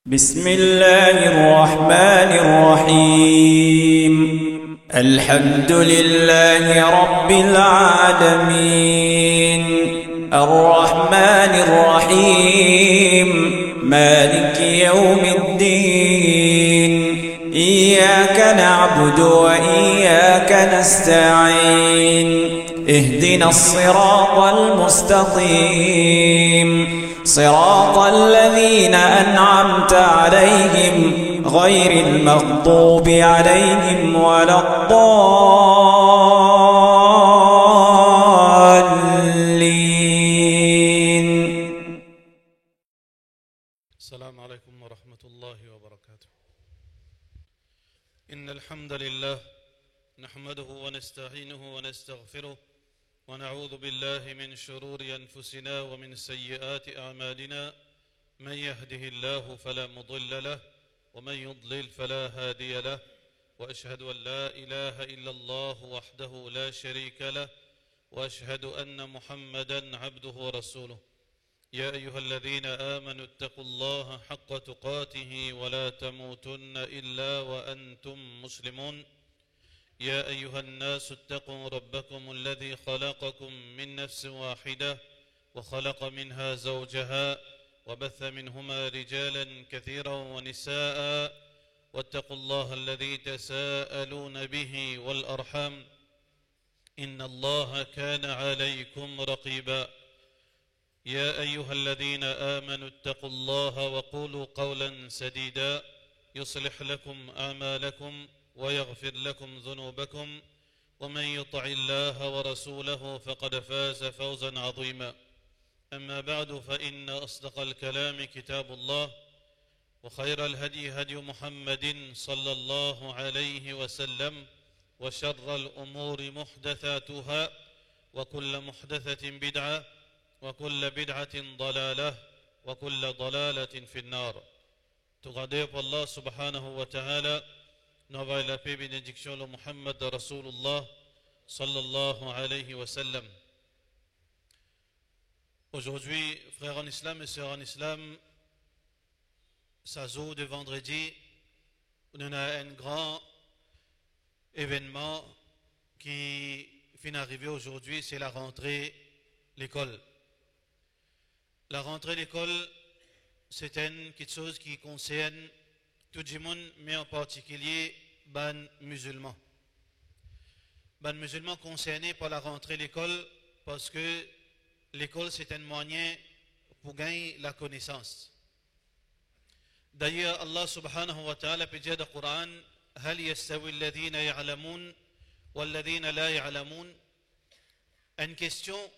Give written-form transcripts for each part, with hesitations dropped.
بسم الله الرحمن الرحيم الحمد لله رب العالمين الرحمن الرحيم مالك يوم الدين إياك نعبد وإياك نستعين اهدنا الصراط المستقيم صراط الذين أنعمت عليهم غير المغضوب عليهم ولا الضالين. السلام عليكم ورحمة الله وبركاته. إن الحمد لله نحمده ونستعينه ونستغفره ونعوذ بالله من شرور أنفسنا ومن سيئات أعمالنا، من يهده الله فلا مضل له ومن يضلل فلا هادي له، وأشهد أن لا إله إلا الله وحده لا شريك له، وأشهد أن محمدا عبده ورسوله. يا أيها الذين آمنوا اتقوا الله حق تقاته ولا تموتن إلا وأنتم مسلمون. يا أيها الناس اتقوا ربكم الذي خلقكم من نفس واحدة وخلق منها زوجها وبث منهما رجالا كثيرا ونساء، واتقوا الله الذي تساءلون به والأرحام إن الله كان عليكم رقيبا. يا أيها الذين آمنوا اتقوا الله وقولوا قولا سديدا يصلح لكم أعمالكم ويغفر لكم ذنوبكم، ومن يطع الله ورسوله فقد فاز فوزا عظيما. أما بعد، فإن أصدق الكلام كتاب الله، وخير الهدي هدي محمد صلى الله عليه وسلم، وشر الأمور محدثاتها، وكل محدثة بدعة، وكل بدعة ضلالة، وكل ضلالة في النار. تغادر الله سبحانه وتعالى نوبا la paix, bénédiction, le Muhammad Rasulullah sallallahu alayhi wa sallam. Aujourd'hui, frères en islam et sœurs en islam, ça jour de vendredi, on a un grand événement qui vient d'arriver aujourd'hui, c'est la rentrée l'école. La rentrée l'école, c'est quelque chose qui concerne tout le monde, mais en particulier les musulmans. Les musulmans concernés par la rentrée de l'école, parce que l'école c'est un moyen pour gagner la connaissance. D'ailleurs, Allah subhanahu wa ta'ala peut dire dans le Coran: هل يستوي الذين يعلمون والذين لا يعلمون. Une question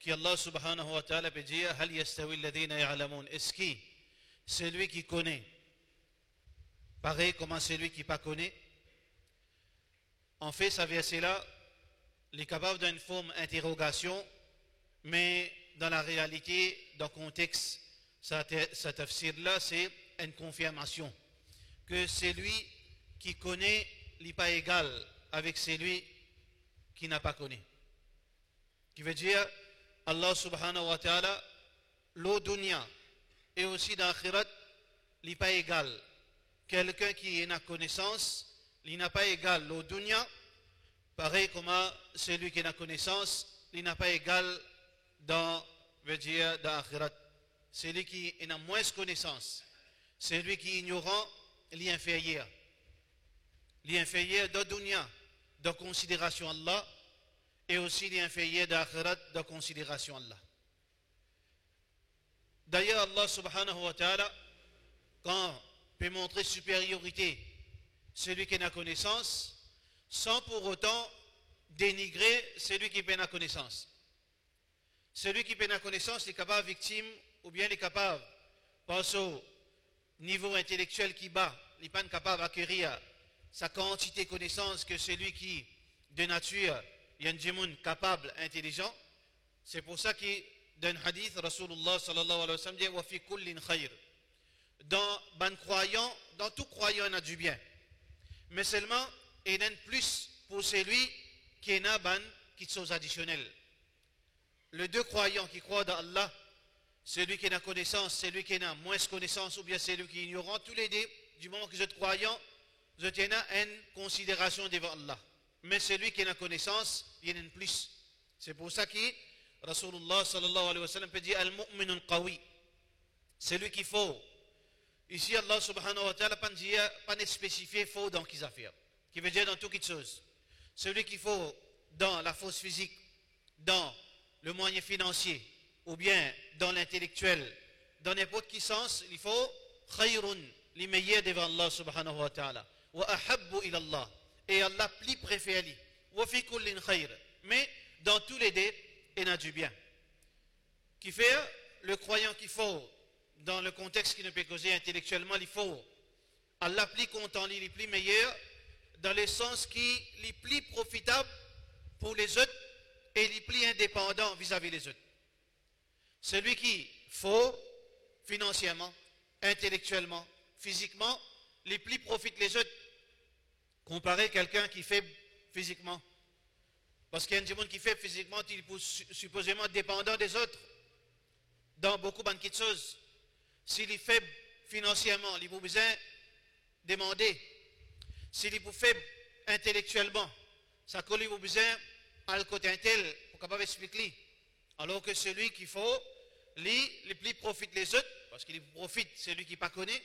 qui Allah subhanahu wa ta'ala peut dire: هل يستوي الذين يعلمون. Est-ce que celui qui connaît pareil comme celui qui ne pas connaît? En fait, ce verset-là, il est capable d'une forme d'interrogation, mais dans la réalité, dans le contexte, cet tafsir-là, c'est une confirmation que celui qui connaît n'est pas égal avec celui qui n'a pas connu. Qui veut dire, Allah subhanahu wa ta'ala, l'au dunya et aussi dans l'akhirat, n'est pas égal. Quelqu'un qui a une connaissance, il n'a pas égal au dunya, pareil comme celui qui a une connaissance, il n'a pas égal dans l'akhirat. Celui qui a moins de connaissance, celui qui est ignorant, il est inférieur. Il est inférieur dans dunya, dans considération Allah, et aussi il est inférieur dans l'akhirat, dans considération Allah. D'ailleurs, Allah subhanahu wa ta'ala, quand peut montrer supériorité celui qui a la connaissance, sans pour autant dénigrer celui qui n'a pas la connaissance. Celui qui n'a pas la connaissance est capable victime, ou bien est capable, parce au niveau intellectuel qui bat, il n'est pas capable d'acquérir sa quantité de connaissance que celui qui, de nature, il y a un djimoun capable, intelligent. C'est pour ça que dans un hadith, Rasulullah sallallahu alayhi wa sallam dit: wa fi kullin khayr. Dans ban croyant, dans tout croyant, il y a du bien. Mais seulement, il y a plus pour celui qui a ban qui chose additionnelle. Les deux croyants qui croient dans Allah, celui qui a connaissance, celui qui a moins de connaissance, ou bien celui qui est ignorant, tous les deux, du moment que vous êtes croyant, vous êtes une considération devant Allah. Mais celui qui a connaissance, il y en a plus. C'est pour ça que Rasulullah sallallahu alayhi wa sallam peut dire Al-mu'minun qawi. Celui qui faut. Ici, Allah subhanahu wa ta'ala pas spécifié faux dans qu'ils affaires. Qui veut dire dans toutes choses. Celui qui faut dans la force physique, dans le moyen financier, ou bien dans l'intellectuel, dans n'importe quel sens, il faut khayrun, les meilleurs devant Allah subhanahu wa ta'ala. Wa ahabbu ila Allah. Et Allah plus préféré. Wa fi kullin khayr. Mais dans tous les deux, il y a du bien. Qui fait le croyant qu'il faut, dans le contexte qui ne peut causer intellectuellement, il faut Allah plus content, il est plus meilleur, dans le sens qui est plus profitable pour les autres et il est plus indépendant vis-à-vis des autres. Celui qui faut financièrement, intellectuellement, physiquement, les plus profite les autres, comparé à quelqu'un qui est faible physiquement. Parce qu'il y a des gens qui fait physiquement, il est supposément dépendant des autres dans beaucoup de choses. S'il est faible financièrement, il a besoin de demander. S'il est faible intellectuellement, ça colle, il a besoin à le côté intel pour capable expliquer. Alors que celui qui faut, les plus profite les autres, parce qu'il profite celui qui ne connaît pas,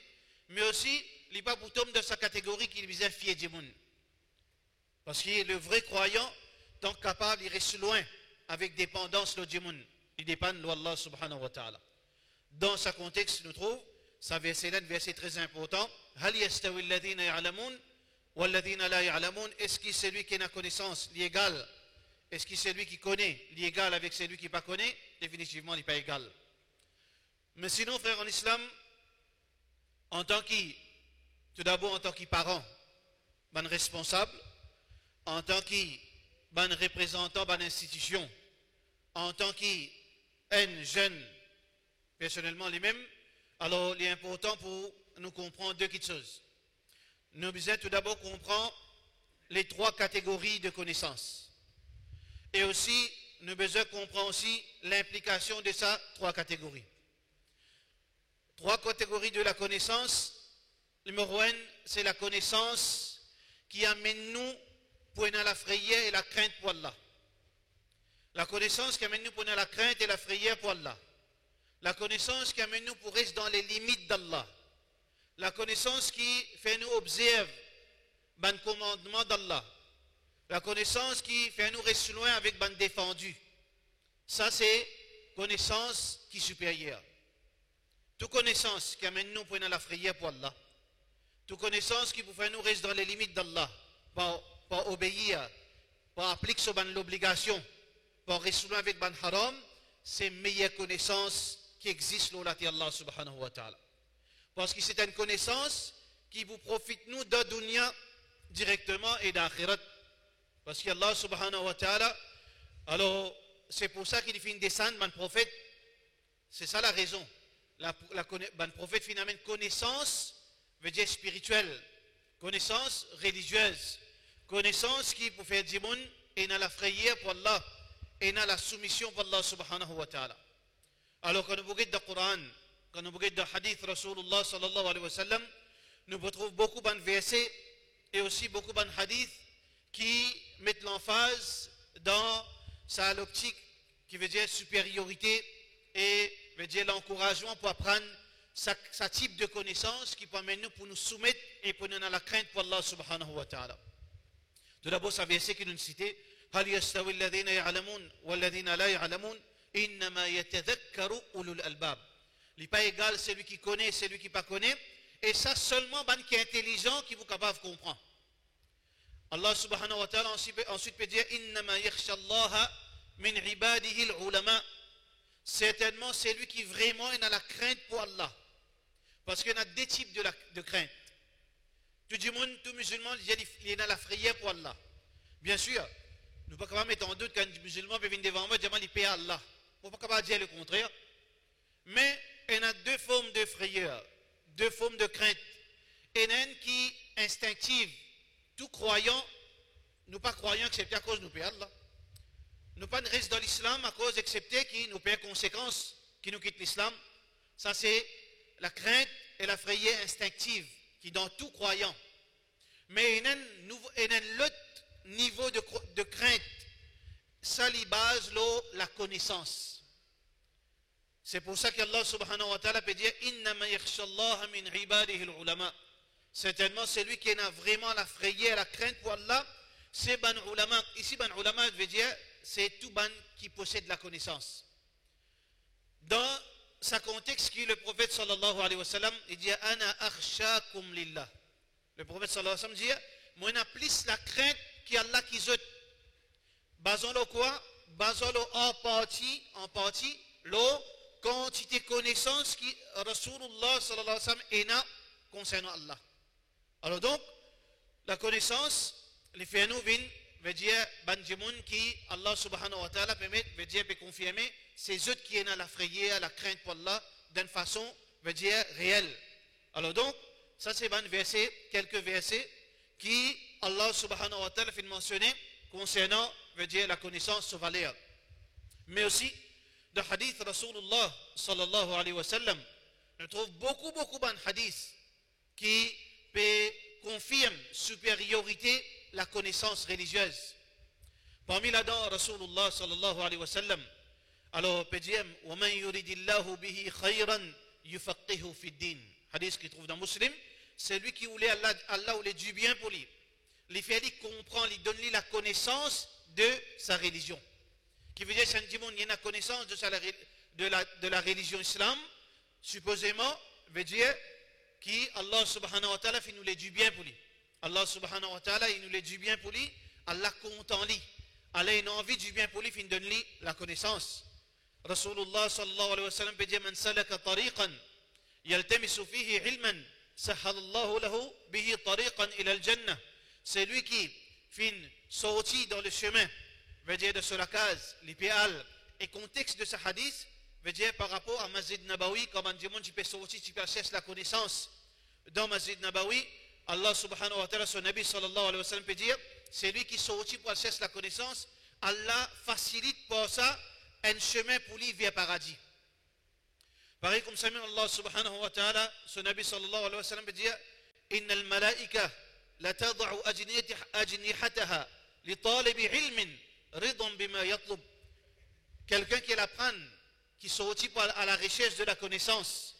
mais aussi, il n'est pas pour tomber dans sa catégorie qu'il besoin fier du monde. Parce que le vrai croyant, tant capable, il reste loin avec dépendance de monde. Il dépend de Allah subhanahu wa ta'ala. Dans ce contexte, nous trouvons, ça verset là, un verset très important. Hal yastawi alladhina ya'lamun walladhina la ya'lamun. Est-ce que celui qui a la connaissance, il est égal? Est-ce que celui qui connaît, il est égal avec celui qui ne connaît? Définitivement, il n'est pas égal. Mais sinon, frère en islam, en tant que, tout d'abord en tant que parent, ben responsable, en tant que ban représentant ban institution, en tant qu'un jeune, personnellement les mêmes, alors il est important pour nous comprendre deux petites choses. Nous devons tout d'abord comprendre les trois catégories de connaissances. Et aussi, nous devons comprendre aussi l'implication de ces trois catégories. Trois catégories de la connaissance. Numéro un, c'est la connaissance qui amène nous pour la frayeur et la crainte pour Allah. La connaissance qui amène nous pour la crainte et la frayeur pour Allah. La connaissance qui amène nous pour rester dans les limites d'Allah. La connaissance qui fait nous observer le commandement d'Allah. La connaissance qui fait nous rester loin avec le défendu. Ça c'est connaissance qui est supérieure. Toute connaissance qui amène nous pour la frayeur pour Allah. Toute connaissance qui pour faire nous rester dans les limites d'Allah. Pour obéir, pour appliquer sur l'obligation, pour rester loin avec ban haram, c'est meilleure connaissance qui existe là Allah subhanahu wa ta'ala. Parce que c'est une connaissance qui vous profite nous de dunya directement et d'akhirat. Parce qu'Allah subhanahu wa ta'ala, alors c'est pour ça qu'il fait une descente ban prophète. C'est ça la raison. Ban prophète finalement connaissance veut dire spirituelle, connaissance religieuse. Connaissance qui pour faire du monde et dans la frayeur pour Allah et dans la soumission pour Allah subhanahu wa ta'ala. Alors quand nous regardons le Coran, quand nous regardons le hadith Rasulullah sallallahu alayhi wa sallam, nous retrouvons beaucoup de versets et aussi beaucoup de hadiths qui mettent l'emphase dans sa l'optique qui veut dire supériorité et veut dire l'encouragement pour apprendre sa type de connaissance qui peut amener nous pour nous soumettre et pour nous dans la crainte pour Allah subhanahu wa ta'ala. Tout d'abord, ça verset qui nous cite هل يستوي الذين يعلمون والذين لا يعلمون إنما يتذكر أولو الألباب. Il n'est pas égal celui qui connaît, celui qui ne connaît, et ça seulement ban qui est intelligent qui vous capable de comprendre. Allah subhanahu wa ta'ala ensuite peut dire إنما يخشى الله من عباده العلماء. Certainement celui qui vraiment est dans la crainte pour Allah. Parce qu'il y a deux types de crainte. Tout le monde, tout musulman, il est dans la frayeur pour Allah. Bien sûr, nous ne pouvons pas mettre en doute qu'un musulman peut venir devant moi et dire qu'il paie à Allah. On ne peut pas dire le contraire. Mais il y a deux formes de frayeur, deux formes de crainte. Il y en a une qui est instinctive. Tout croyant, nous pas croyants excepté à cause de nous paie Allah. Nous pas rester dans l'islam à cause excepté qui nous paie conséquences qui nous quitte l'islam, ça c'est la crainte et la frayeur instinctive qui dans tout croyant. Mais il y a un autre niveau de crainte, ça lui base la connaissance. C'est pour ça qu'Allah subhanahu wa ta'ala peut dire innama yakhshallaha min ibadihi al-ulama. Certainement celui qui a vraiment la frayeur, la crainte pour Allah, c'est ban ulama. Ici ban ulama veut dire c'est tout ban qui possède la connaissance. Dans sa contexte qui le prophète sallallahu alayhi wa sallam, il dit ana akhshakum lillah. Le prophète sallallahu alayhi wa sallam dit moi n'a plus la crainte qui Allah qui zot. Basons-le quoi? Basons-le en partie, l'eau quantité connaissance qui Rasulullah sallallahu alayhi wa sallam est concernant Allah. Alors donc, la connaissance, les faits nous viennent, veut dire, banjimoun qui Allah subhanahu wa ta'ala permet, veut dire, peut confirmer, c'est eux qui ont la frayeur, la crainte pour Allah, d'une façon, veut dire, réelle. Alors donc, ça c'est un verset, quelques versets, qui Allah subhanahu wa ta'ala fait mentionner concernant, veut dire, la connaissance sur valeur. Mais aussi, de hadith Rasulullah sallallahu alayhi wa sallam, on trouve beaucoup de hadiths qui confirment supériorité la connaissance religieuse. Parmi là-dedans, Rasulullah sallallahu alayhi wa sallam, alors peut dire وَمَنْ يُرِدِ اللَّهُ بِهِ خَيْرًا يُفَقِّهُ فِي الدِّينِ. Hadith qui trouve dans Muslim, c'est lui qui voulait Allah voulait du bien pour lui. Il fait lui comprendre, il donne lui la connaissance de sa religion. Qui veut dire qu'il y a une connaissance de la religion islam, supposément, veut dire qui Allah subhanahu wa ta'ala fait nous les du bien pour lui. Allah subhanahu wa ta'ala il nous les du bien pour lui, Allah compte en lui. Allah il a envie du bien pour lui, il donne lui la connaissance. Rasulullah sallallahu alayhi wa sallam peut dire man salaka tariqan yaltamisu fihi ilman sahhalallahu lahu bihi tariqan ila al-jannah. C'est lui qui fin sorti dans le chemin, veut dire de sur la case, l'idéal et contexte de ce hadith, veut dire par rapport à Masjid Nabawi, comme on dit, tu peux sortir, tu peux chercher la connaissance. Dans Masjid Nabawi, Allah subhanahu wa ta'ala, son Nabi sallallahu alayhi wa sallam peut dire, c'est lui qui sortit pour chercher la connaissance, Allah facilite pour ça un chemin pour lui vers paradis. Pareil comme ça, Allah subhanahu wa ta'ala, son Nabi sallallahu alayhi wa sallam peut dire, inna al-malaika la tada'u ajnihataha li talibi ilmin ridan bima yatlub. Quelqu'un qui l'apprend, qui sortit à la recherche de la connaissance.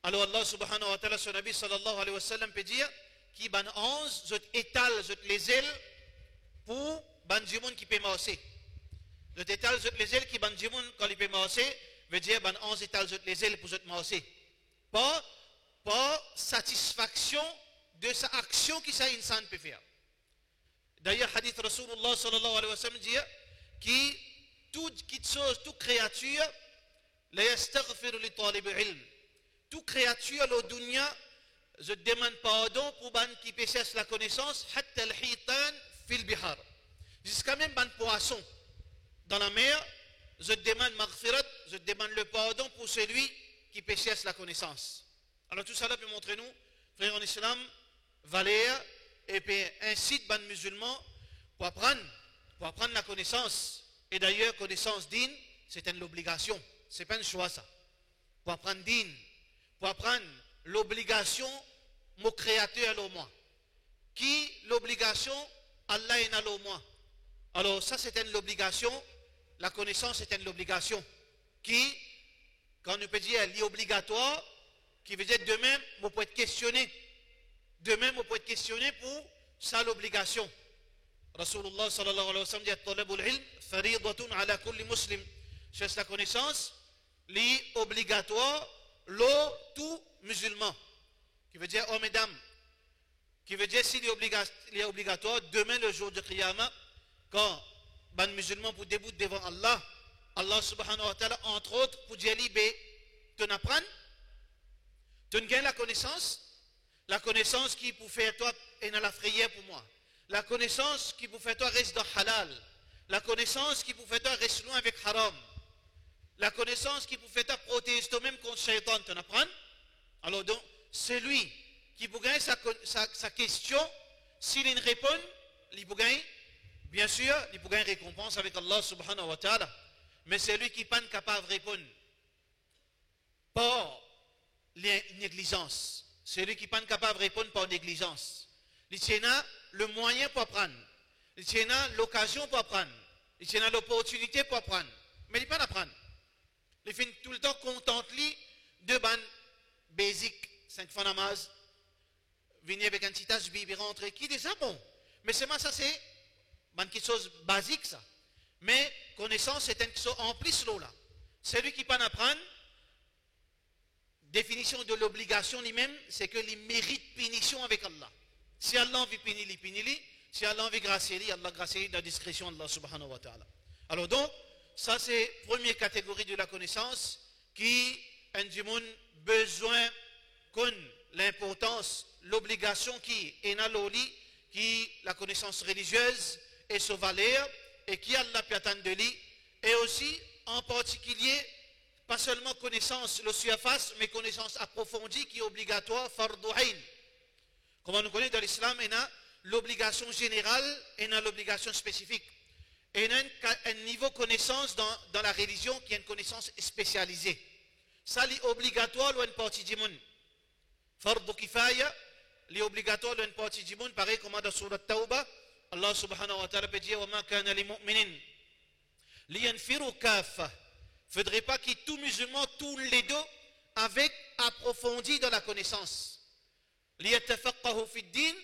Alors Allah subhanahu wa ta'ala, son Nabi sallallahu alayhi wa sallam peut dire qui ban 11, je étale les ailes pour ban djimoun qui peut marcher. Je étale les ailes qui ban djimoun quand il peut marcher, veut dire ban 11 étale les ailes pour je marcher. Pas satisfaction de sa action qui ça insan peut faire. D'ailleurs, hadith Rasulullah sallallahu alayhi wa sallam dit qui toute chose, toute créature, la yastaghfiru li talib ilm. Toute créature au dunya, je demande pardon pour ban qui cherche la connaissance, hatta al-hitan fil bihar. Jusqu'à même ban poisson dans la mer, je demande maghfirat, je demande le pardon pour celui qui cherche la connaissance. Alors tout ça là peut montrer nous, frères en islam, valeur et puis incite ban musulmans pour apprendre la connaissance. Et d'ailleurs, connaissance digne, c'est une obligation. Ce n'est pas un choix, ça. Pour apprendre digne, pour apprendre l'obligation, mon créateur est au moi. Qui l'obligation, Allah est au moi. Alors, ça, c'est une obligation. La connaissance, c'est une obligation. Qui, quand on peut dire, est obligatoire, qui veut dire demain, vous pouvez être questionné. Demain, vous pouvez être questionné pour ça, l'obligation. Rasulullah sallallahu alayhi wa sallam dit talabul ilm faridatun ala kulli muslim. Cherche la connaissance, li obligatoire, tout musulman. Qui veut dire hommes et dames. Qui veut dire s'il est obligatoire, demain le jour de Qiyamah, quand ban musulman pour débouter devant Allah, Allah subhanahu wa ta'ala, entre autres, pour dire libé, tu n'apprends, tu gagnes la connaissance qui pour faire toi et dans la frayeur pour moi. La connaissance qui pour faire toi reste dans halal. La connaissance qui pour faire toi reste loin avec haram. La connaissance qui pour faire toi protéger toi-même contre shaitan, tu n'apprends. Alors donc, celui qui pour gagner sa question, s'il y répond, il pour gagner, bien sûr, il pour gagner récompense avec Allah subhanahu wa ta'ala. Mais celui qui n'est pas capable de répondre, par négligence. Celui qui n'est pas capable de répondre par négligence. Il tient le moyen pour apprendre. Il tient l'occasion pour apprendre. Il tient l'opportunité pour apprendre. Mais il ne peut pas apprendre. Il fait tout le temps contente de ban basic, 5 fois namaz, venir avec un petit tâche, il rentre, qui dit ça bon. Mais c'est moi, ça c'est quelque chose de basique ça. Mais connaissance, c'est quelque chose en plus là. Celui qui peut apprendre, définition de l'obligation lui-même, c'est que il mérite punition avec Allah. Si Allah veut punir, il punit. Si Allah veut gracier, Allah gracier dans la discrétion d'Allah subhanahu wa ta'ala. Alors donc, ça c'est la première catégorie de la connaissance qui a besoin qu'on l'importance, l'obligation qui est dans l'oli, qui la connaissance religieuse et sa valeur, et qui Allah peut attendre de lui, et aussi en particulier, pas seulement connaissance le surface, mais connaissance approfondie qui est obligatoire, fardu ayn. Comme on connaît dans l'islam, il y a l'obligation générale et il y a l'obligation spécifique. Et il y a un niveau de connaissance dans la religion qui est une connaissance spécialisée. Ça, c'est obligatoire ou une partie du monde. Fardu kifaya, c'est obligatoire ou une partie du monde, pareil comme dans Surat Tawbah, Allah subhanahu wa ta'ala peut dire وَمَا كَانَ لِمُؤْمِنٍ لِيَنْفِرُوا كَافَّةً. Il ne faudrait pas que tout musulman tourne les dos avec approfondi dans la connaissance. لِيَتَفَقَّهُ فِي الدِّينِ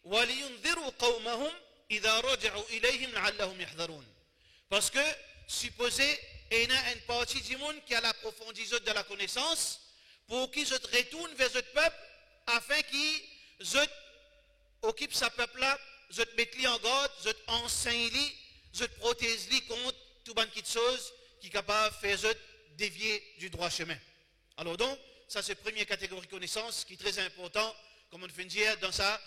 وَلِيُنذِرُوا قَوْمَهُمْ إِذَا رَجَعُوا إِلَيْهِمْ لَعَلَّهُمْ يَحْذَرُونَ. Parce que, supposez, il y a une partie du monde qui a l'approfondi de la connaissance pour qu'ils se retournent vers ce peuple afin qu'ils occupent ce peuple-là, ils mettent en garde, ils enseignent, ils protègent contre tout bon de choses qui est capable de faire dévier du droit chemin. Alors donc, ça c'est la première catégorie de connaissance qui est très important, comme on fait dire, dans ça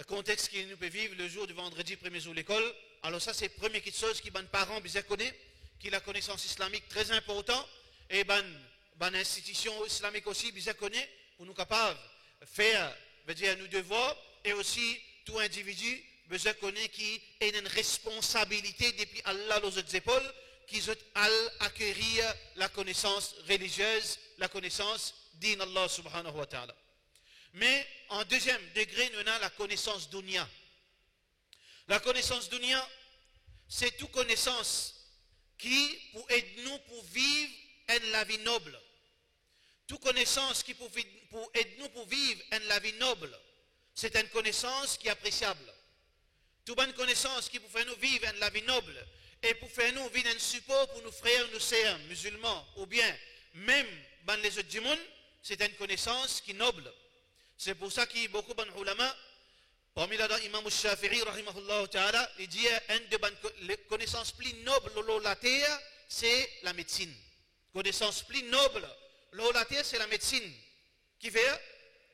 contexte qui nous peut vivre le jour du vendredi, premier jour de l'école. Alors ça c'est la première chose qui les parents bien connaissent, qui est la connaissance islamique très important, et les institutions islamiques aussi bien connaissent, pour nous capables de faire, nos devoirs, et aussi tout individu besoin connaît qui a une responsabilité depuis Allah aux autres épaules, qui veut acquérir la connaissance religieuse, la connaissance din Allah subhanahu wa ta'ala. Mais en deuxième degré, nous avons la connaissance dunya. La connaissance dunya, c'est toute connaissance qui pour aider nous pour vivre la vie noble. Toute connaissance qui pour aider nous pour vivre la vie noble, c'est une connaissance qui est appréciable. Toute bonne connaissance qui pour faire nous vivre la vie noble et pour faire nous vivre un support pour nos frères, nos sœurs musulmans, ou bien même dans les autres du monde, c'est une connaissance qui est noble. C'est pour ça qu'il y a beaucoup d'ulama, parmi là Imam Shafi'i, rahimahullah ta'ala, il dit une des connaissances plus nobles de la terre, c'est la médecine. Connaissance plus noble de la terre, c'est la médecine. Qui fait,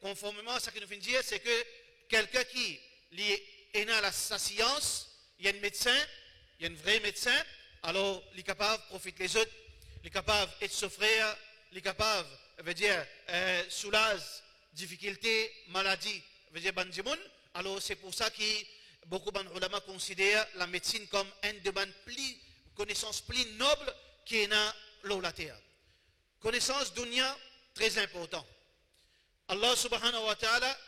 conformément à ce que nous venons de dire, c'est que quelqu'un qui est dans sa science, il y a un médecin, il y a un vrai médecin, alors il est capable de profiter les autres, il est capable d'être son frère, il est capable, soulager difficultés, maladies, alors c'est pour ça que beaucoup d'ulama considèrent la médecine comme une des connaissances plus nobles qui est dans la terre. Connaissance dunya, très important. Allah subhanahu wa ta'ala,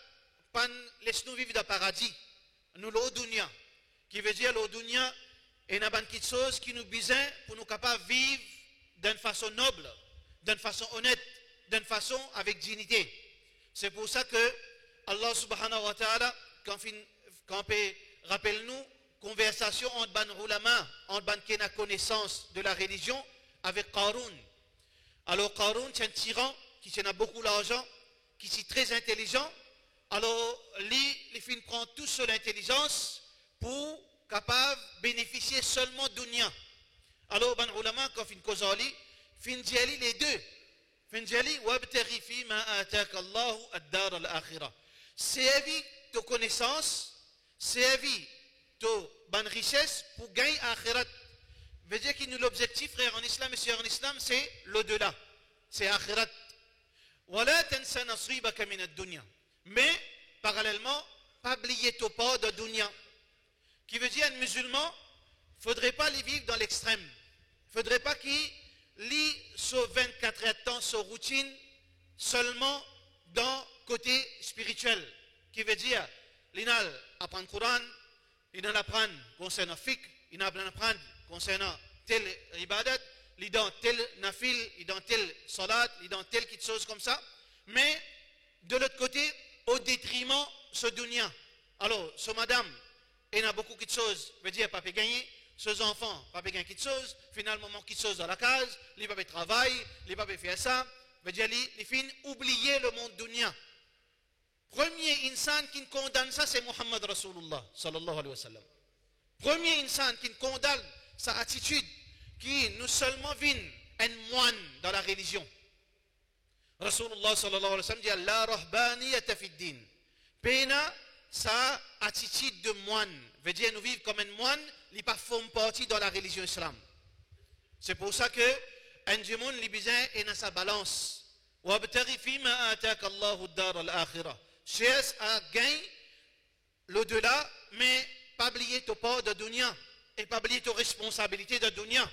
laisse-nous vivre dans le paradis. Nous, l'eau dunya, qui veut dire l'eau dunya, est une bonne chose qui nous besoin pour nous capables de vivre d'une façon noble, d'une façon honnête, d'une façon avec dignité. C'est pour ça que Allah subhanahu wa ta'ala, quand rappelle-nous, conversation entre ban ulama, entre ban qui a connaissance de la religion, avec Qarun. Alors Qarun, c'est un tyran qui a beaucoup d'argent, qui est très intelligent. Alors, les filles prennent tout sur l'intelligence pour capable bénéficier seulement dunya. Alors, ban ulama, quand fin kozali, fin diali les deux. Fin diali, wabtaghi fi ma ataka Allahu ad-dar al-akhirah. Servi de connaissance, servi de bonne richesse pour gagner akhirat. Veut dire que nous l'objectif, frère, en islam et sœurs en islam, c'est l'au-delà. C'est akhirat. Wala tansa nasribaka min ad-dunya. Mais, parallèlement, pas oublier ton part de dunya. Qui veut dire, un musulman, il ne faudrait pas les vivre dans l'extrême. Il ne faudrait pas qu'il lit sur 24 heures de temps, sur routine, seulement dans le côté spirituel, qui veut dire, il apprend le Coran, il apprend concernant fiqh, il apprend concernant tel ibadat, il dans tel nafil, il dans tel salat, il dans telle petite chose comme ça, mais de l'autre côté, au détriment ce dunya. Alors, ce madame, il y a beaucoup de choses, veut dire, pas gagner, ces enfants, pas gagner quelque chose, finalement, manque quelque chose dans la case, il va travailler, il va faire ça, veut dire, il finit oublier le monde dunya. Premier insan qui condamne ça, c'est Muhammad Rasulullah, sallallahu alayhi wa sallam. Premier insan qui condamne sa attitude, qui nous seulement vient un moine dans la religion. Rasulullah sallallahu alayhi wa sallam dit la rahbaniyata fi din. Pena sa attitude de moine, veut dire nous vivons comme un moine, il pas forme partie dans la religion islam. C'est pour ça que un jimoun li besoin est dans sa balance. Wabtaghi fima ataka Allahu ad-dar al-akhirah. Cherche à gagner l'au-delà, mais pas oublier ton part de dunya et pas oublier ton responsabilité de dunya.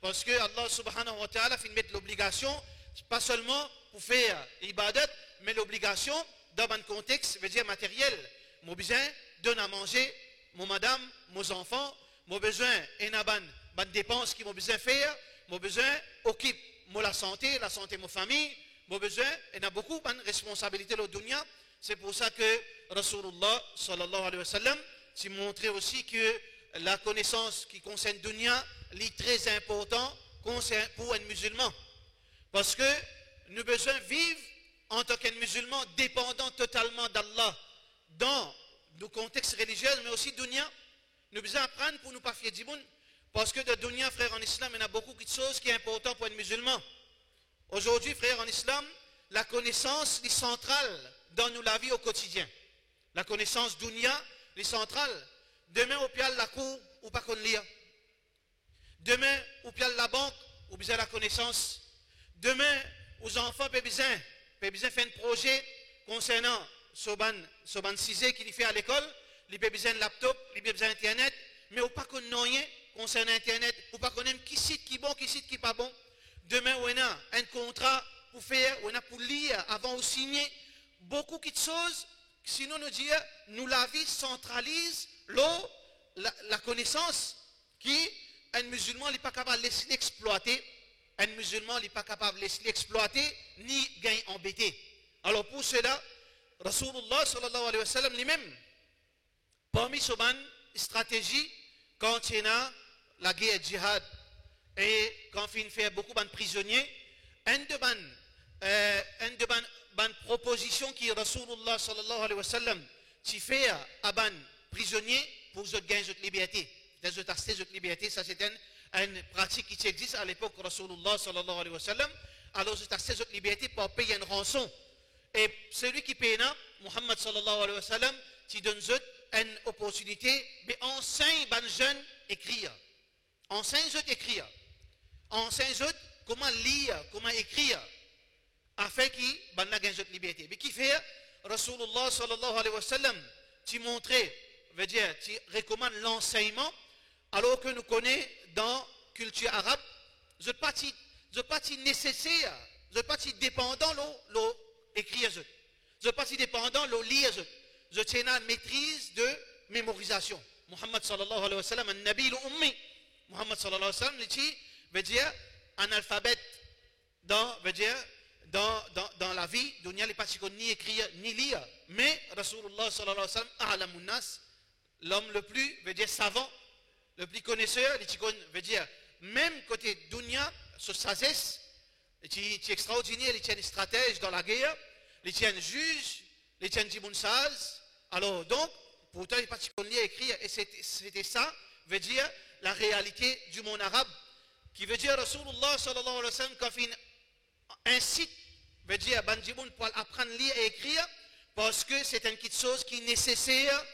Parce que Allah subhanahu wa ta'ala fait mettre l'obligation, pas seulement pour faire ibadat, mais l'obligation dans un contexte, veut dire matériel. Mon besoin donne à manger, mon madame, mes enfants, mon besoin et ban dépenses qui m'ont besoin faire, mon besoin occupe la santé de ma famille, mon besoin et a beaucoup de responsabilités dans le dunya. C'est pour ça que Rasulullah sallallahu alayhi wa sallam s'est montré aussi que la connaissance qui concerne dunya est très important pour un musulman. Parce que nous avons besoin de vivre en tant qu'un musulman dépendant totalement d'Allah dans nos contextes religieux, mais aussi dunya. Nous avons besoin d'apprendre pour ne pas faire du monde. Parce que de dunya, frère, en islam, il y a beaucoup de choses qui sont importantes pour un musulman. Aujourd'hui, frère, en islam, la connaissance est centrale dans la vie au quotidien. La connaissance dunya est centrale. Demain, au pial la cour, ou pas qu'on lire. Demain, au pial la banque, ou besoin la connaissance. Demain, aux enfants, peut besoin faire un projet concernant Soban 6 qu'il fait à l'école. Il peut besoin de laptop, il peut besoin d'internet, mais ou pas qu'on n'a rien concernant internet, ou pas qu'on aime qui site qui est bon, qui site qui n'est pas bon. Demain, on a un contrat pour faire, on a pour lire avant de signer. Beaucoup de choses, sinon nous dire, nous la vie centralise la connaissance qui un musulman n'est pas capable de laisser l'exploiter. Un musulman n'est pas capable de laisser l'exploiter ni gagner embêté. Alors pour cela, Rasulullah sallallahu alayhi wa sallam lui-même, parmi ces stratégies, quand il y a la guerre djihad et quand il fait beaucoup de prisonniers, un de ban proposition qui Rasulullah sallallahu alayhi wa sallam qui fait à ban prisonnier pour gagner votre liberté. Dans votre liberté, ça c'est une pratique qui existe à l'époque de Rasulullah sallallahu alayhi wa sallam. Alors vous avez votre liberté pour payer une rançon. Et celui qui paye, Muhammad sallallahu alayhi wa sallam, qui donne une opportunité, mais enseigne les jeunes écrire. Enseigne les écrire. Enseigne comment lire, comment écrire, afin qu'ils gagnent votre liberté. Mais qui fait, Rasulullah sallallahu alayhi wa sallam, qui montre, veut dire, qui recommande l'enseignement, alors que nous connaissons dans la culture arabe, ce n'est pas nécessaire, ce n'est pas dépendant de l'écrire, ce n'est pas dépendant de lire, je tiens à une maîtrise de mémorisation. Muhammad sallallahu alayhi wa sallam, un nabi l'ummi. Muhammad sallallahu alayhi wa sallam, veut dire analphabète dans la vie, dunya n'est pas ni écrire ni lire. Mais Rasulullah sallallahu alayhi wa sallam, a'lamun nas, l'homme le plus, veut dire savant, le plus connaisseur, veut dire même côté dunya, ce sagesse, qui est extraordinaire, il tient une stratège dans la guerre, il tient un juge, il tient un saz. Alors donc, pourtant il n'est pas à écrire, et c'était ça, veut dire la réalité du monde arabe, qui veut dire Rasulullah sallallahu alayhi wa sallam, quand il incite, veut dire Banjiboun pour apprendre à lire et écrire, parce que c'est une petite chose qui est nécessaire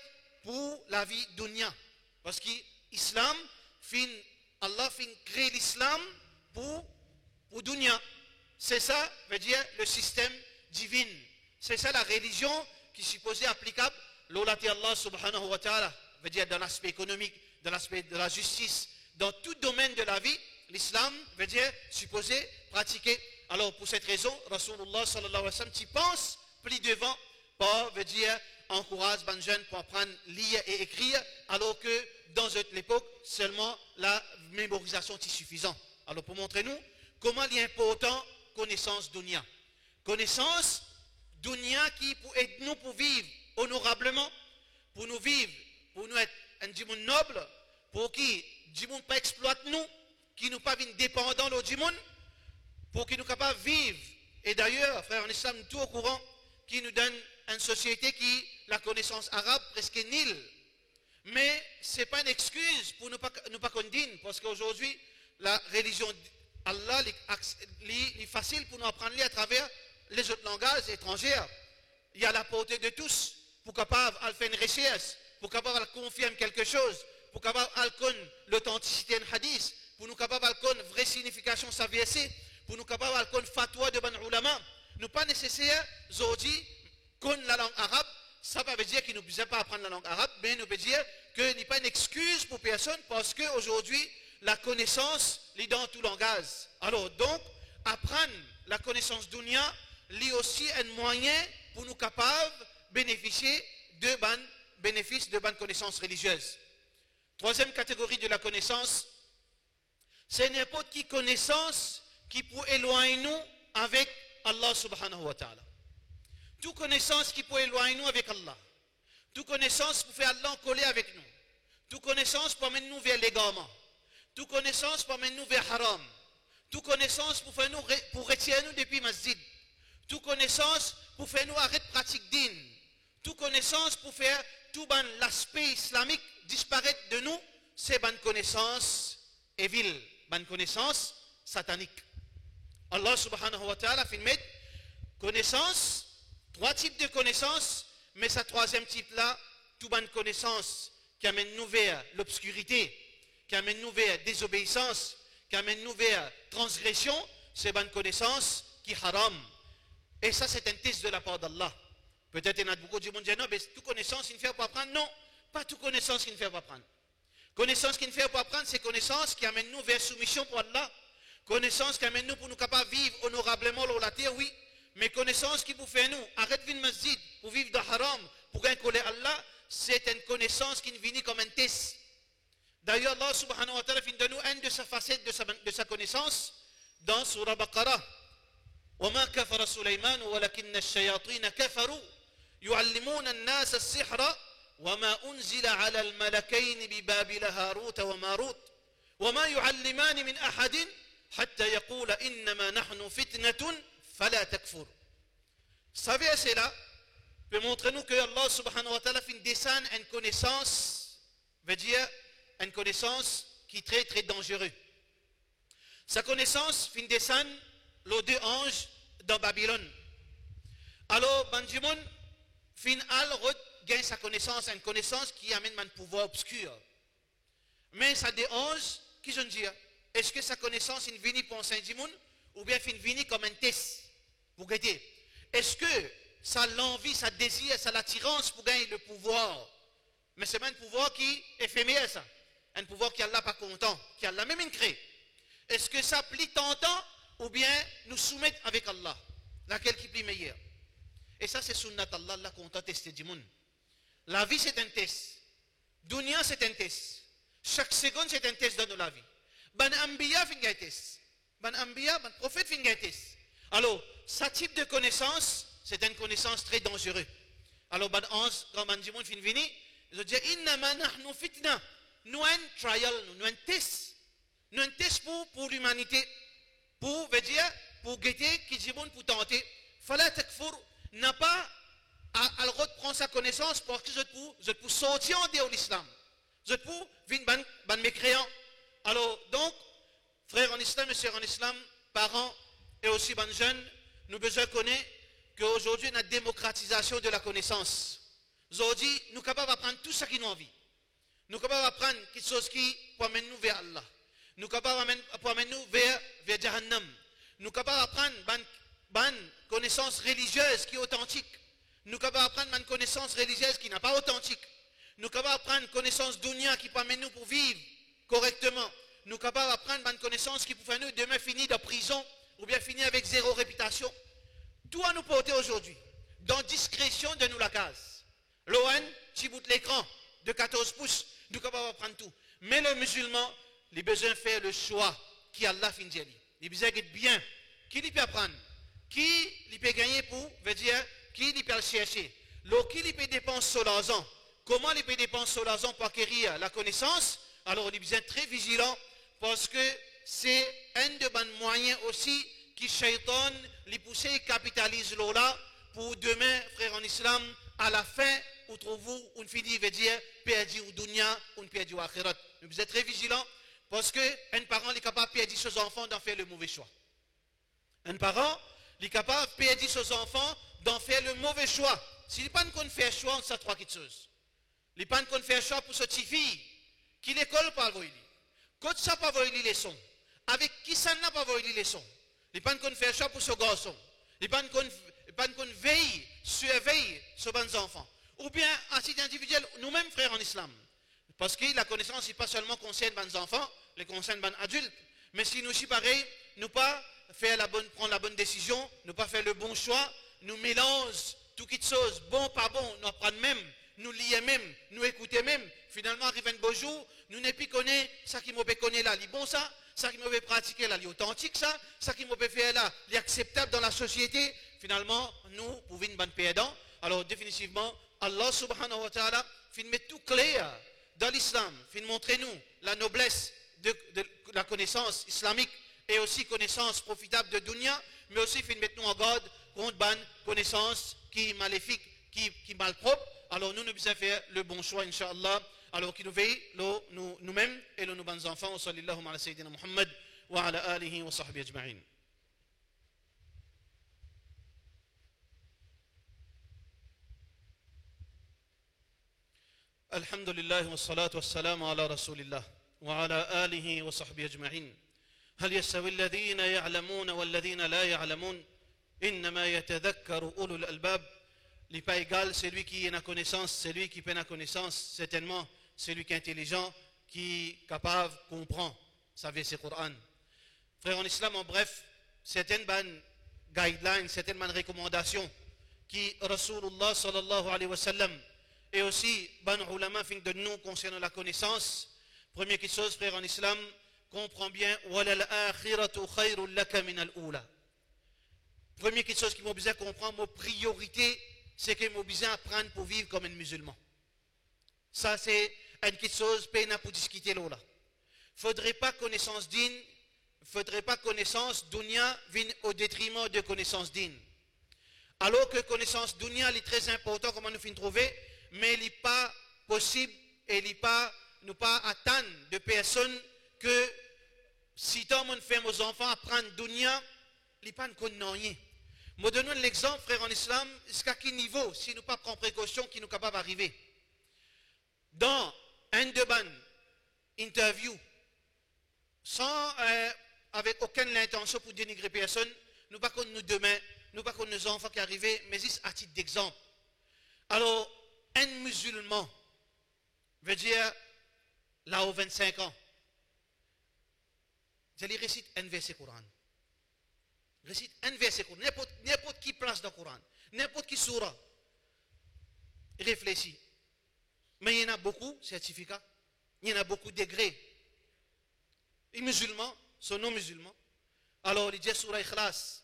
pour la vie dunya. Parce que l'islam, Allah fin crée l'islam pour dunya. C'est ça, veut dire le système divin. C'est ça la religion qui est supposée applicable. L'olati Allah subhanahu wa ta'ala, veut dire dans l'aspect économique, dans l'aspect de la justice, dans tout domaine de la vie, l'islam veut dire supposé pratiquer Alors pour cette raison, Rasulullah sallallahu alayhi wa sallam, tu penses, plie devant, pas veut dire encourage les jeunes pour apprendre à lire et écrire, alors que dans l'époque, seulement la mémorisation est suffisante. Alors pour montrer nous comment il est important connaissance dunya. Connaissance dunya qui pour aider nous pour vivre honorablement, pour nous vivre, pour nous être un djimoun noble, pour qui djimoun pas exploite nous, qui nous pas vient dépendant de djimoun, pour qui nous capables de vivre. Et d'ailleurs, frère en islam, tout au courant, qui nous donne une société qui, la connaissance arabe, presque nulle. Mais ce n'est pas une excuse pour ne pas condamner, parce qu'aujourd'hui, la religion Allah est facile pour nous apprendre à travers les autres langages étrangers. Il y a la portée de tous, pour capable de faire une recherche, pour capable de confirmer quelque chose, pour capable de connaître l'authenticité d'un hadith, pour nous capable de connaître la vraie signification de sa verset, pour nous capable de connaître fatwa de ban ulama. Nous pas nécessaire aujourd'hui connaître la langue arabe. Ça ne veut dire qu'il ne nous pas apprendre la langue arabe, mais nous veut dire que ce n'est pas une excuse pour personne, parce qu'aujourd'hui, la connaissance lit dans tout langage. Alors donc, apprendre la connaissance dunya lit aussi un moyen pour nous capables de bénéficier de bénéfices de bonnes connaissances religieuses. Troisième catégorie de la connaissance, c'est n'importe quelle connaissance qui peut éloigner nous avec Allah subhanahu wa ta'ala. Toute connaissance qui peut éloigner nous avec Allah. Toute connaissance pour faire Allah coller avec nous. Toute connaissance pour amener nous vers l'égarement. Toute connaissance pour amener nous vers haram. Toute connaissance pour faire nous pour retirer nous depuis masjid. Toute connaissance pour faire nous arrêter pratique digne. Toute connaissance pour faire tout l'aspect islamique disparaître de nous, c'est bonne connaissance évile, bonne connaissance satanique. Allah subhanahu wa ta'ala fait mettre connaissance, trois types de connaissances, mais ce troisième type-là, toute bonne connaissance qui amène nous vers l'obscurité, qui amène nous vers désobéissance, qui amène nous vers transgression, c'est bonne connaissance qui haram. Et ça, c'est un test de la part d'Allah. Peut-être il y en a beaucoup de gens qui disent non, mais toute connaissance, il ne fait pas apprendre. Non, pas toute connaissance qui ne fait pas apprendre. Connaissance qui ne fait pas apprendre, c'est connaissance qui amène nous vers soumission pour Allah. Connaissance qui amène nous pour nous capables de vivre honorablement sur la terre, oui. Mais connaissance qui pour faire nous, arrête de vivre masjid, pour vivre dans haram, pour gagner coller Allah, c'est une connaissance qui ne vient comme un test. D'ailleurs, Allah subhanahu wa ta'ala finit de nous une de sa facette de sa connaissance dans Surah Baqarah. وما كفر سليمان ولكن الشياطين كفروا يعلمون الناس السحر وما أنزل على الملكين ببابل هاروت وماروت وما يعلمان من أحد حتى يقول إنما نحن فتنة فلا تكفر. Savez cela peut montrer nous que Allah subhanahu wa ta'ala fait descendre une connaissance, veut dire une connaissance qui est très très dangereuse. Sa connaissance fait descendre les deux anges dans Babylone. Alors, Benjamin fin gagne sa connaissance, une connaissance qui amène un pouvoir obscur. Mais ça des anges qui je dis, est-ce que sa connaissance est venue pour Saint-Dimoun ou bien est venue comme un test pour guetter? Est-ce que ça l'envie, ça désir, ça l'attirance pour gagner le pouvoir? Mais c'est pas un pouvoir qui est éphémère, ça. Un pouvoir qui Allah pas content, qui Allah même créé. Est-ce que ça plie tentant ou bien nous soumettre avec Allah, laquelle qui plie meilleur? Et ça c'est sunnat Allah, Allah content tester du monde. La vie c'est un test. Dunya c'est un test. Chaque seconde c'est un test dans la vie. Ban Ambiya fait un test. Ban Ambiya, ban prophète fait un test. Alors, ce type de connaissance, c'est une connaissance très dangereuse. Alors, ban Hans, quand ban Jimoun fin vini, ils ont dit, innama nahnu fitna. Nous un trial, nous un test. Nous un test pour l'humanité. Pour, veut dire, pour guetter, qui Jimoun pour tenter. Fala takfur n'a pas à reprendre sa connaissance parce que je peux sortir de l'islam. Je peux venir ban mécréant. Alors, donc, frères en islam et sœurs en islam, parents et aussi ban jeunes, nous besoin connaître qu'aujourd'hui, la démocratisation de la connaissance. Aujourd'hui, nous sommes capables d'apprendre tout ce qui nous envie. Nous sommes capables d'apprendre quelque chose qui peut amener nous vers Allah. Nous sommes capables d'amener nous vers Jahannam. Nous sommes capables d'apprendre une connaissance religieuse qui est authentique. Nous sommes capables d'apprendre une connaissance religieuse qui n'est pas authentique. Nous sommes capables d'apprendre une connaissance dunya qui peut amener nous pour vivre correctement. Nous sommes capables d'apprendre une connaissance qui peut faire nous demain finir en prison ou bien finir avec 0 réputation. Tout à nous porter aujourd'hui, dans discrétion de nous la case. L'ON, petit bout de l'écran de 14 pouces, nous sommes capables de prendre tout. Mais le musulman, il a besoin de faire le choix qui Allah fin dit. Il a besoin de bien. Qui il peut apprendre? Qui il peut gagner pour, veut dire, qui il peut le chercher? Qui il peut dépenser sur l'argent? Comment il peut dépenser sur l'argent pour acquérir la connaissance? Alors, il a besoin d'être très vigilant parce que c'est un de bons moyens aussi qui shaitan les pousse et capitalise là pour demain, frère en islam, à la fin, où trouvez-vous une fille veut dire perdu au dunya, ou perdu au akhirat. Vous êtes très vigilant parce que un parent est capable de perdre ses enfants d'en faire le mauvais choix. Un parent est capable de perdre ses enfants d'en faire le mauvais choix. S'il n'est pas qu'on fait choix, on sait trois choses. Il n'est pas qu'on fait choix pour cette fille qui l'école pas voulu. Quand ça pas voulu les leçons, avec qui ça n'a pas voulu les leçons. Il n'est pas qu'on fait choix pour ce garçon. Il n'est pas qu'on veille, surveille ce bon enfant. Ou bien, à titre individuel, nous-mêmes, frères en islam. Parce que la connaissance n'est pas seulement concerne les enfants, les concerne les adultes. Mais si nous aussi pareil, nous pas faire prendre la bonne décision, nous pas faire le bon choix, nous mélangeons toutes les choses, bon, pas bon, nous apprenons même, nous lions même, nous écoutons même. Finalement, arrive un beau jour, nous ne plus connaître ça qui m'a connaître là, c'est bon ça qui m'a pratiquer là, c'est authentique ça qui m'a faire là, c'est acceptable dans la société. Finalement, nous pouvons une bonne perdant. Alors, définitivement, Allah subhanahu wa ta'ala fait mettre tout clair dans l'islam, fait montrer nous la noblesse de la connaissance islamique et aussi connaissance profitable de dunya, mais aussi fait mettre nous en garde contre bonne connaissance qui est maléfique, qui est malpropre. Alors nous devons faire le bon choix, Inch'Allah. Alors qui nous veille, nous-mêmes et nos bons enfants. Wa sallallahu ala sayyidina Muhammad wa ala alihi wa sahbihi ajma'in. الحمد لله والصلاة والسلام على رسول الله وعلى آله وصحبه أجمعين هل يستوي الذين يعلمون والذين لا يعلمون إنما يتذكر أولو الألباب n'est pas égal celui qui a la connaissance, celui qui peine la connaissance, certainement celui qui est intelligent, qui est capable, comprend sa verset Coran. Frère en islam, en bref, certaines bonnes guidelines, certaines bonnes recommandations qui Rasulullah sallallahu alayhi wa sallam et aussi ban ulama fin de nous concernant la connaissance. Première chose, frère en islam, comprends bien walal akhiratu khairul laka min al ula. Première chose qui m'a besoin de comprendre, ma priorité, c'est que m'a besoin d'apprendre pour vivre comme un musulman. Ça c'est une chose peine pour discuter là. Faudrait pas connaissance digne, faudrait pas connaissance dunya vienne au détriment de connaissance digne. Alors que connaissance dunya est très important, comment nous finissons trouver, mais il n'est pas possible et il n'est pas, nous pas attendre de personnes que si tant on fait aux enfants apprendre dunya, il n'est pas rien. Je donne l'exemple, frère en islam, jusqu'à quel niveau, si nous pas prendre précaution, qui nous capable d'arriver. Dans un de ban interview, sans avec aucune intention pour dénigrer personne, nous pas comme nous demain, nous pas comme nos enfants qui arrivent, mais juste à titre d'exemple. Alors, un musulman veut dire là aux 25 ans, je lui récite un verset Coran. Récite un verset Coran, n'importe qui place dans le Coran, n'importe qui surah. Réfléchis. Mais il y en a beaucoup, certificats, il y en a beaucoup de degrés. Les musulmans sont non musulmans. Alors il dit surah Ikhlas.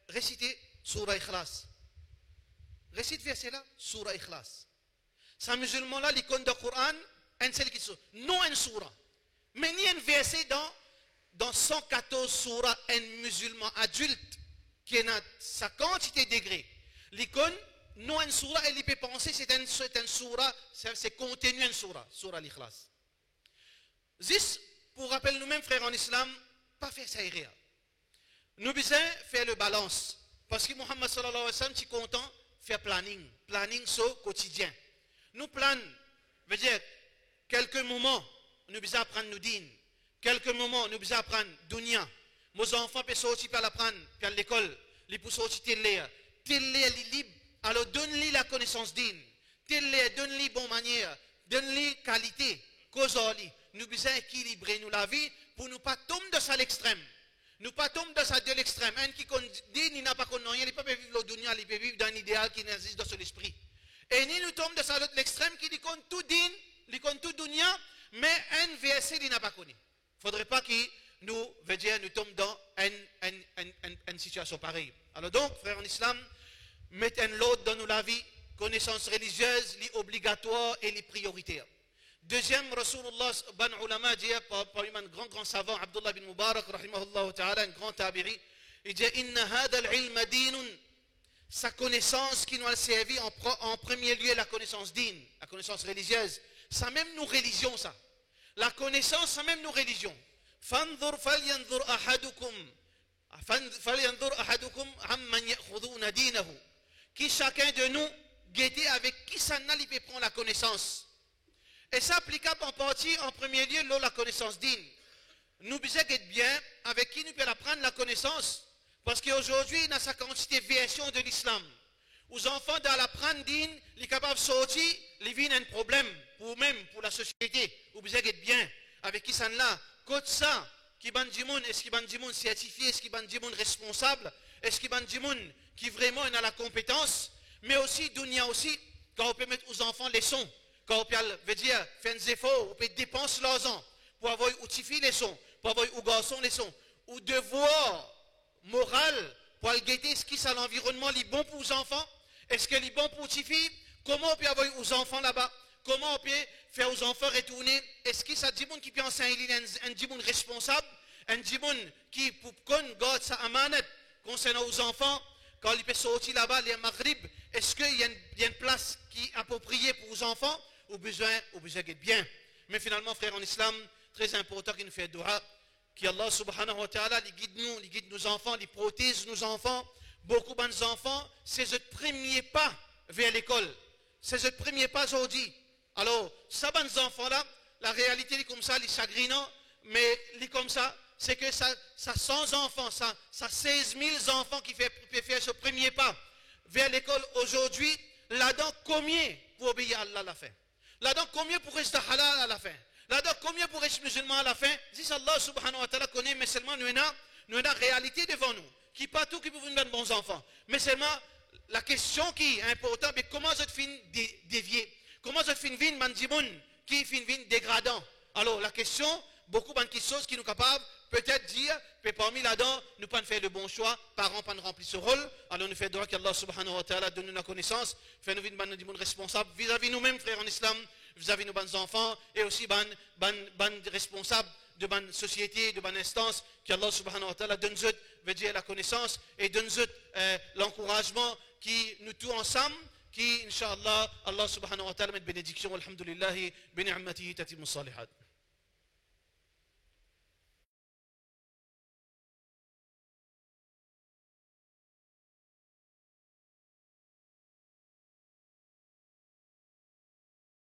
Récitez surah Ikhlas. Récite verset là, surah Ikhlas. Ces musulmans-là, les comptes de Coran, un seul qui non un surah. Mais ni un verset dans 114 surahs, un musulman adulte qui a sa quantité de degrés. L'icône, non un surah, il peut penser c'est un surah, c'est contenu un surah l'Ikhlas. Juste, pour rappeler nous-mêmes, frères en islam, pas faire ça irréel. Nous devons faire le balance. Parce que Muhammad sallallahu alayhi wa sallam, est content faire planning sur quotidien. Nous planons, veut dire, quelques moments, nous devons apprendre nous dîner. Quelques moments, nous devons apprendre dunya. Nos enfants peuvent sortir par l'apprendre, par l'école, ils peuvent sortir télé. Télé est libre, alors donne-lui la connaissance digne. Télé, donne-lui bonne manière, donne-lui qualité, cause. Nous devons équilibrer nous la vie pour ne pas tomber de ça à l'extrême. nous pas tomber dans ça de l'extrême. Un qui dit, il n'a pas connu rien, il peut pas vivre le dunya, il peut vivre dans un idéal qui n'existe dans son esprit. Et ni nous tombons dans ça de l'extrême qui dit qu'on tout din, il compte tout dunya, mais un verset, il n'a pas connu. Il ne faudrait pas qu'il nous, veut dire, nous tombons dans une situation pareille. Alors donc, frères en islam, mettez un lot dans la vie, connaissance religieuse, les obligatoires et les prioritaires. Deuxième, Rasulullah, ban ulama dit, parmi un grand savant, Abdullah bin Mubarak, rahimahullah ta'ala, un grand tabiri, il dit, inna hada al-ilma dinun, sa connaissance qui nous a servi en premier lieu, la connaissance din, la connaissance religieuse, ça même nous religions, ça. La connaissance, ça même nous religions. Fanzur falyanzur ahadukum amman ya'khuduna dinahu. Qui chacun de nous guetter avec qui ça n'a pas prendre la connaissance. Et ça applicable en partie, en premier lieu, la connaissance digne. Nous devons être bien avec qui nous pouvons apprendre la connaissance. Parce qu'aujourd'hui, il y a sa quantité de versions de l'islam. Aux enfants, dans l'apprendre digne, ils sont capables de sortir, ils vivent un problème pour eux-mêmes, pour la société. Vous devez être bien avec qui ça là. Côte ça, qui ban du monde, est-ce qu'il ban du monde certifié, est-ce qu'il ban du monde responsable, est-ce qu'il ban du monde qui vraiment a la compétence, mais aussi, dunya aussi, quand on peut mettre aux enfants les sons. Quand on peut dire, faire des efforts, on peut dépenser l'argent pour avoir outils les sons, pour avoir aux garçons les sons, ou devoir moral pour guetter ce qui est l'environnement, est bon pour les enfants, est-ce qu'il est bon pour les filles, comment on peut avoir aux enfants là-bas, comment on peut faire aux enfants retourner, est-ce que ça dit qui peut enseigner un djimoun responsable, un djimoun qui pour qu'on garde sa amanat concernant aux enfants, quand il peut sortir là-bas, les maghrib, est-ce qu'il y a une place qui est appropriée pour les enfants, ou besoin d'être bien. Mais finalement, frères en islam, très important qu'il nous fait dua, qu'Allah subhanahu wa ta'ala, il guide nos enfants, il protège nos enfants. Beaucoup de bons enfants, c'est le premier pas vers l'école. C'est le premier pas aujourd'hui. Alors, ça, bons enfants-là, la réalité est comme ça, les chagrinants, mais les comme ça, c'est que ça 100 enfants, ça 16 000 enfants qui peuvent faire ce premier pas vers l'école aujourd'hui. Là-dedans, combien pour obéir à Allah à la fin? Là-dedans, combien pour rester halal à la fin? Là-dedans, combien pour rester musulman à la fin? Si Allah subhanahu wa ta'ala connaît, mais seulement nous avons la réalité devant nous. Qui pas tout qui peut vous donner bons enfants. Mais seulement, la question qui est importante, mais comment je fin dévier? Comment je fin vin mandimoun qui fin vin dégradant? Alors, la question, beaucoup de choses qui nous capables, peut-être dire, mais parmi là-dedans, nous pas faire le bon choix, parents pas remplir ce rôle. Alors, nous faisons droit qu'Allah subhanahu wa ta'ala donne nous la connaissance, fait nous vin mandimoun responsable vis-à-vis nous-mêmes, frères en islam, vis-à-vis nos bons enfants, et aussi ban responsables de bonne société, de bonne instance, qu'Allah subhanahu wa ta'ala donne zut, veut dire la connaissance, et donne zut l'encouragement qui nous tous ensemble, qui, Inch'Allah, Allah subhanahu wa ta'ala met bénédiction, alhamdulillah, bi ni'matihi tatimmu salihat.